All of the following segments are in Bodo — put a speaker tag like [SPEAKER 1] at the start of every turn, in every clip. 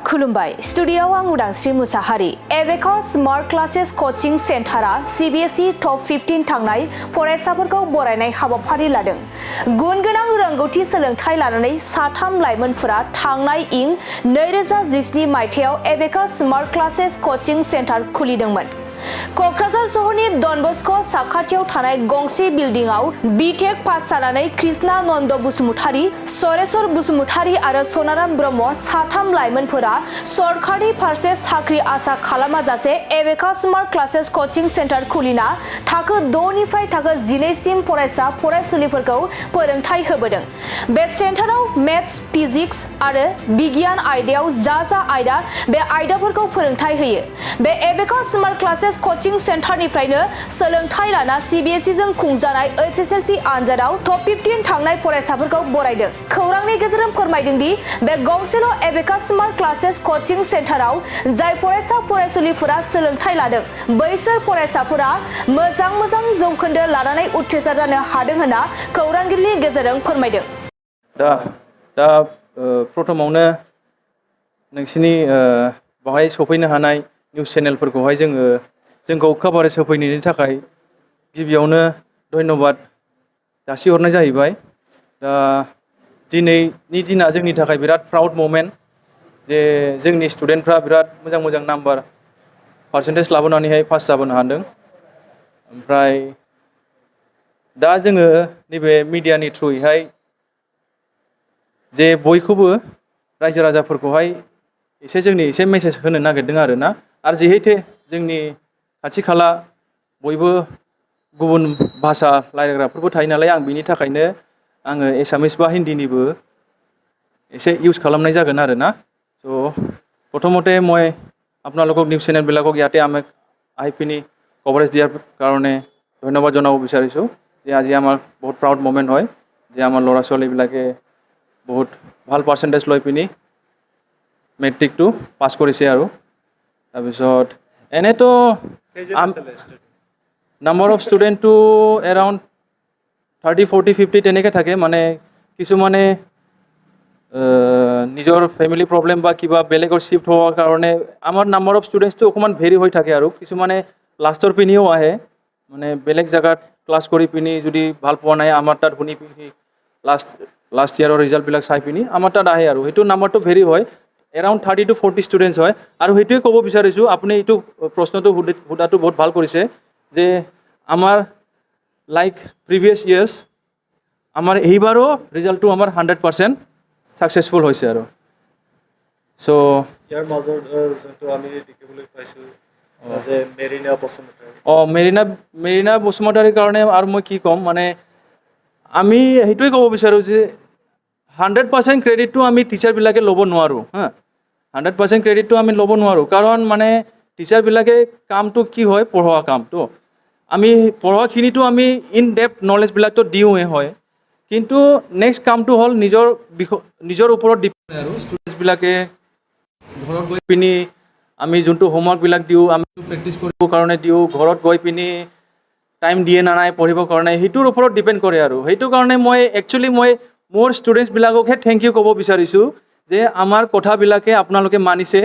[SPEAKER 1] खुलुमबाय स्टुडियोआव आं उदांस्रि मुसाहारि एबेकास स्मार्ट क्लासेस कोचिं सेन्टारा सीबीएसई टप 15 थांनाय फरायसाफोरखौ बरायनाय हाबाफारि लादों। गुन गोनां रोंगौथि सोलोंथाइ लानानै साथाम लाइमोनफोरा थांनाय इं 2017 मायथाइयाव एबेकास स्मार्ट क्लासेस कोचिं सेन्टार खुलिदोंमोन। क'क्राझार सहरनि डन बस्क' साखाथियाव थानाय गंसे बिल्डिंआव बिटेक पास जानानै कृष्णा नन्द बसुमतारी, सरेश्वर बसुमतारी आरो सनाराम ब्रह्म साथाम लाइमोनफोरा सरकारनि फारसे साख्रि आसा खालामाजासे एबेकास स्मार्ट क्लासेस कोचिं सेन्टार खुलिना थाखो 6 निफ्राय थाखो 12 सिम फरायसा फरायसुलिफोरखौ फोरोंथाय होबोदों। बे सेन्टाराव मेथ्स, फिजिक्स आरो बिगियान आयदायाव जा आयदा बे आयदाफोरखौ फोरोंथाय होयो। बे एबेकास स्मार्ट क्लासेस कोचिं सेन्टारनिफ्रायनो सोलोंथाइ लाना सीबीएसई जों खुंजानाय एचएसएलसी आनजादाव टप 15 थांनाय फरायसाफोरखौ बरायदों। खौरांनि गेजेरजों फोरमायदों दि बे गंसेल' एबेकास स्मार्ट क्लासेस कोचिं सेन्टाराव जाय फरायसा फरायसुलिफोरा सोलोंथाइ लादों बैसोर फरायसाफोरा मोजां जौखोन्दो लानानै उथ्रिसार जानो हादों होनना खौरांगिरिनि गेजेरजों फोरमायदों।
[SPEAKER 2] दा प्रथमावनो नोंसिनि बाहाय सफैनो हानाय निउस चेनेलफोरखौहाय जोंखौ कभारेज होफैनायनि थाखाय गिबियावनो धन्यबाद जासिहरनाय जाहैबाय। दा दिनैनि दिना जोंनि थाखाय बिराद प्राउड मोमेन्ट जे जोंनि स्टुडेन्टफ्रा बिराद मोजां नाम्बार पार्सेन्टेज लाबोनानैहाय पास जाबोनो हादों। ओमफ्राय दा जोङो नैबे मिडियानि थ्रुयैहाय जे बयखौबो रायजो राजाफोरखौहाय एसे मेसेज होनो नागिरदों आरोना। आरो जिहेतु जोंनि खाथि खाला बयबो गुबुन भाषा रायज्लायग्राफोरबो थायो नालाय आं बिनि थाखायनो आङो एसामिस बा हिन्दीनिबो এসে ইউজ करना जागन आरो ना। तो प्रथमते मैं आपलोग न्यूज चेनेलबिलाक इते आम आहिपिनी कवरेज दियार कारण धन्यवाद जनाब विचारिছোঁ जे आज आमार बहुत प्राउड मोमेंट है जे आमार लरा छोवालीबिलाके बहुत ভাল पार्सेन्टेज लै पिनी मेट्रिक तो पास करिছে आरो तारपिছত एनेतो नम्बर अफ स्टूडेंट तो एराउंड 30, 40, 50 तेनेके थाके माने किसुमाने निजर फैमिली प्रब्लेम बा किबा बेलेगर शिफ्ट होवार कारणे आमार नम्बर अफ स्टूडेंट्स तो अकमान भेरी हो थाके आरो किसुमाने लास्टर पिनिও आहे माने बेलेग जगत क्लास करि पिनी जुदि ভাল পোৱা নাই आमार तात हुनि पिनी लास्ट इयार रिजाल्ट बिलाक चाइ पिनी आमार तात आहे आरो हेतु नम्बर तो भेरी হয় एराउंड 30 to 40 स्टूडेंट्स হয় और हेतुए कब विचारिছোঁ आपनि एटु प्रश्नটো हुदाটো बहुत ভাল কৰিছে जे आमार लाइक प्रिवियस इयार्स आमार এইবারও रिजाल्टটো आमार 100% सक्सेसफुल হৈছে আৰু सो
[SPEAKER 3] ইয়াৰ মাজত যোনটো আমি দেখিবলৈ পাইছোঁ যে
[SPEAKER 2] মেৰিনা বসুমতাৰীৰ কাৰণে আৰু মই কি ক'ম মানে আমি সেইটোৱে ক'ব বিচাৰোঁ যে 100% ক্ৰেডিটটো আমি টিচাৰবিলাকে ল'ব নোৱাৰোঁ। 100% ক্ৰেডিটটো আমি ল'ব নোৱাৰোঁ কাৰণ মানে টিচাৰবিলাকে কামটো কি হয় পঢ়োৱা কামটো আমি পঢ়োৱাখিনিতো আমি ইন ডেপথ নলেজবিলাকতো দিওঁৱে হয় কিন্তু নেক্সট কামটো হ'ল নিজৰ ওপৰত ডিপেণ্ড আৰু ষ্টুডেণ্টছবিলাকে ঘৰত গৈ পিনি আমি যোনটো হোমৱৰ্কবিলাক দিওঁ আমি প্ৰেক্টিছ কৰিবৰ কাৰণে দিওঁ ঘৰত গৈ পিনি টাইম দিয়ে না নাই পঢ়িবৰ কাৰণে সেইটোৰ ওপৰত ডিপেণ্ড কৰে আৰু সেইটো কাৰণে মই একচুৱেলি মোৰ ষ্টুডেণ্টছবিলাককহে থেংক ইউ ক'ব বিচাৰিছোঁ যে আমাৰ কথাবিলাকে আপোনালোকে মানিছে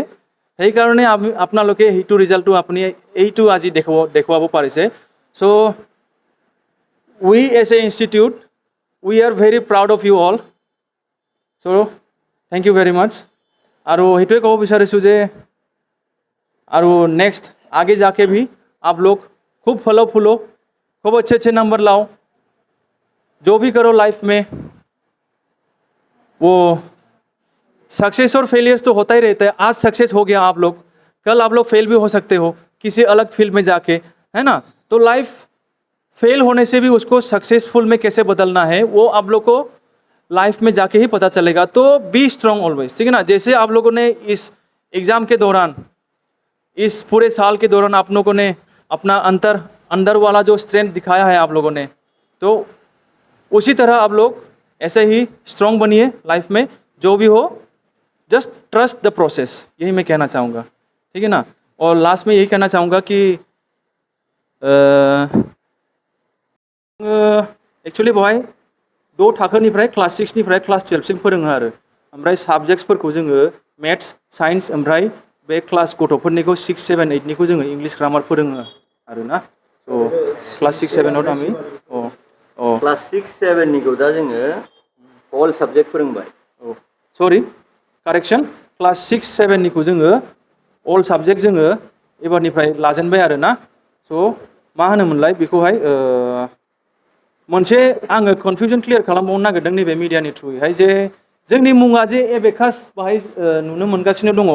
[SPEAKER 2] সেইকাৰণে আপোনালোকে সেইটো ৰিজাল্টটো আপুনি এইটো আজি দেখুৱাব পাৰিছে। চ' we as a institute we are very proud of you all, so thank you very much। और हेतुए कब विचारिছোঁ जे और नेक्स्ट आगे जाके भी आप लोग खूब फलो फूलो खूब अच्छे नंबर लाओ जो भी करो लाइफ में वो सक्सेस और फेलियर्स तो होता ही रहता है। आज सक्सेस हो गया आप लोग कल आप लोग फेल भी हो सकते हो किसी अलग फील्ड में जाके है ना। तो लाइफ फेल होने से भी उसको सक्सेसफुल में कैसे बदलना है वो आप लोग को लाइफ में जाके ही पता चलेगा। तो बी स्ट्रॉन्ग ऑलवेज, ठीक है ना। जैसे आप लोगों ने इस एग्ज़ाम के दौरान इस पूरे साल के दौरान आप लोगों ने अपना अंदर वाला जो स्ट्रेंथ दिखाया है आप लोगों ने तो उसी तरह आप लोग ऐसे ही स्ट्रॉन्ग बनिए लाइफ में जो भी हो जस्ट ट्रस्ट द प्रोसेस यही मैं कहना चाहूँगा, ठीक है ना। और लास्ट में यही कहना चाहूँगा कि एक्चुअली बहाय 6 थाखोनिफ्राय क्लास 6 निफ्राय क्लास 12 सिम फोरोङो आरो ओमफ्राय साबजेक्ट्सफोरखौ जोङो मेथ्स साइन्स ओमफ्राय बे क्लास गथ'फोरनिखौ 6, 7, 8निखौ जोङो इंलिश ग्रामार फोरोङो आरोना स' क्लास 6, 7आव आमी
[SPEAKER 4] क्लास 6, 7निखौ दा जोङो अल साबजेक्ट फोरोंबाय
[SPEAKER 2] सरि कारेक्सन क्लास 6, 7निखौ जोङो अल साबजेक्ट जोङो एबारनिफ्राय लाजेनबाय आरोना स' मा होनोमोनलाय बेखौहाय मोनसे आङो कनफिउजन क्लियार खालामबावनो नागिरदों नैबे मिडियानि थ्रुयैहाय जे जोंनि मुङा जे एबेकास बाहाय नुनो मोनगासिनो दङ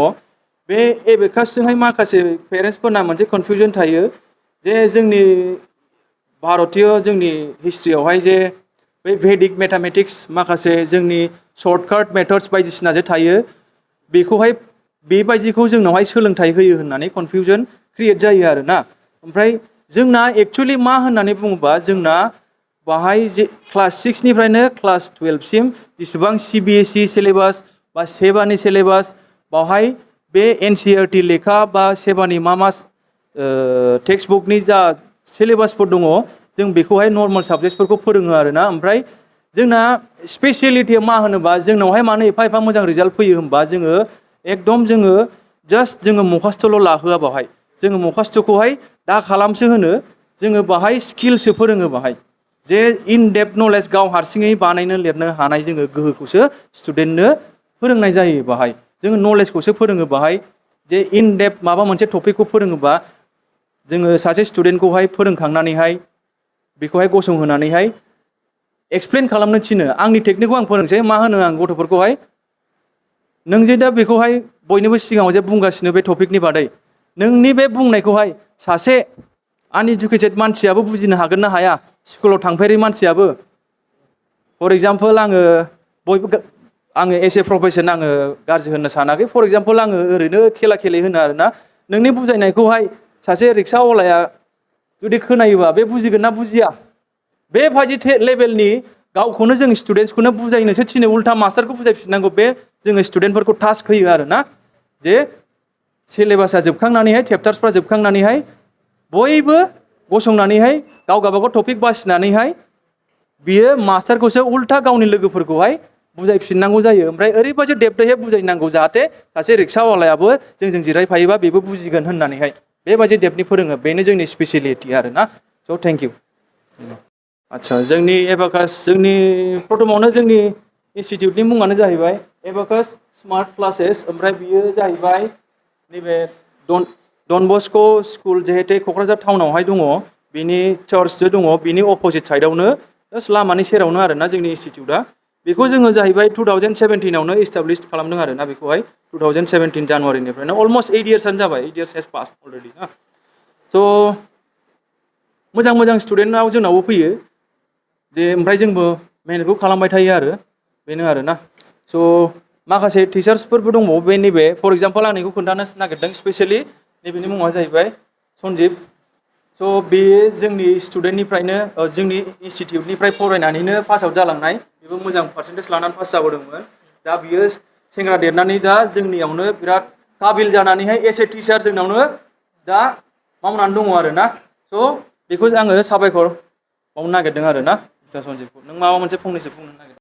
[SPEAKER 2] बे एबेकासजोंहाय माखासे पेरेन्टसफोरना मोनसे कनफिउजन थायो जे जोंनि भारतीय जोंनि हिस्ट्रियावहाय जे बै भेदिक मेथामेटिक्स माखासे जोंनि सर्टकाट मेथड्स बायदिसिना जे थायो बेखौहाय बेबायदिखौ जोंनावहाय सोलोंथाइ होयो होननानै कनफिउजन क्रिएट जायो आरोना ओमफ्राय जोंना एक्चुअलि मा होननानै बुङोबा जोंना बाहाय जे क्लास 6निफ्रायनो क्लास 12सिम जेसेबां CBSE सिलेबास बा सेबानि सिलेबास बावहाय बे NCERT लेखा बा सेबानि मा टेक्स्ट बुकनि जा सिलेबासफोर दङ जों बेखौहाय नर्माल साबजेक्ट्सफोरखौ फोरोङो आरोना ओमफ्राय जोंना स्पेसियेलिटिया मा होनोबा जोंनावहाय मानो एफा मोजां रिजाल्ट फैयो होनबा जोङो एकदम जोङो जास्ट जोङो मखास्थ'ल' लाहोआ बावहाय जोङो मखास्थ'खौहाय दा खालामसो होनो जोङो बाहाय स्किलसो फोरोङो बाहाय जे इन डेप्थ नलेज गाव हारसिङै बानायनो लिरनो हानाय जोङो गोहोखौसो स्टुडेन्टनो फोरोंनाय जायो बाहाय जोङो नलेजखौसो फोरोङो बाहाय जे इन डेप्थ माबा मोनसे टपिकखौ फोरोङोबा जोङो सासे स्टुडेन्टखौहाय फोरोंखांनानैहाय बेखौहाय गसंहोनानैहाय एक्सप्लेन खालामनो थिनो आंनि टेकनिकखौ आं फोरोंसै मा होनो आं गथ'फोरखौहाय नों जे दा बेखौहाय बयनिबो सिगाङाव जे बुंगासिनो बे टपिकनि बादै नोंनि बे बुंनायखौहाय सासे आनइडुकेटेड मानसियाबो बुजिनो हागोन ना हाया स्कुलाव थांफेरै मानसियाबो फर एग्जाम्पल आङो एस ए प्रफेसन आङो गाज्रि होननो सानाखै फर एग्जाम्पल आङो ओरैनो खेला खेले होनो आरोना नोंनि बुजायनायखौहाय सासे रिक्सावालाया जुदि खोनायोबा बे बुजिगोन ना बुजिया बेबायदि लेभेलनि गावखौनो जों स्टुडेन्टसखौनो बुजायनोसो थिनो उल्था मास्टारखौ बुजायफिननांगौ बे जोङो स्टुडेन्टफोरखौ टास्क होयो आरोना जे सिलेबासा जोबखांनानैहाय चेप्टार्सफ्रा जोबखांनानैहाय बयबो गसंनानैहाय गाव गावबागाव टपिक बासिनानैहाय बियो मास्टारखौसो उल्था गावनि लोगोफोरखौहाय बुजायफिननांगौ जायो ओमफ्राय ओरैबायदि डेप्थयै बुजायनांगौ जाहाथे सासे रिक्सावालायाबो जोंजों जिरायफायोबा बेबो बुजिगोन होननानैहाय बेबायदि डेप्थनि फोरोङो बेनो जोंनि स्पेसियेलिटि आरोना स' थेंक इउ आदसा जोंनि एबाकास जोंनि प्रथमावनो जोंनि इनस्टिटिउटनि मुङानो जाहैबाय एबाकास स्मार्ट क्लासेस ओमफ्राय बियो जाहैबाय नैबे डन बस्क' स्कुल जिहेतु क'क्राझार टाउनावहाय दङ बिनि चार्चसो दङ बिनि अपोजिट साइडआवनो जास्ट लामानि सेरावनो आरोना जोंनि इनस्टिटिउटआ बेखौ जोङो जाहैबाय 2017आवनो इस्टाब्लिश खालामदों आरोना बेखौहाय 2017 जानुवारिनिफ्रायनो अलमस्ट 8 इयार्सआनो जाबाय 8 इयार्स हेज पास अलरेडि ना स' मोजां स्टुडेन्टआव जोंनावबो फैयो जे ओमफ्राय जोंबो मेहनतखौ खालामबाय थायो आरो बेनो आरोना स' माखासे टिचार्सफोरबो दंबावो बे नैबे फर एग्जाम्पल आं नैखौ खोन्थानो नागिरदों स्पेसियेलि नैबेनि मुङा जाहैबाय सन्जिब स' बे जोंनि स्टुडेन्टनिफ्रायनो जोंनि इनस्टिटिउटनिफ्राय फरायनानैनो पास आउट जालांनाय बेबो मोजां पार्सेन्टेज लानानै पास जाबोदोंमोन दा बियो सेंग्रा देरनानै दा जोंनियावनो बिराद काबिल जानानैहाय एस ए टिचार जोंनावनो दा मावनानै दङ आरोना स' बेखौ आङो साबायखर बावनो नागिरदों आरोना सन्जिबखौ नों माबा मोनसे फंनैसो बुंनो नागिरदों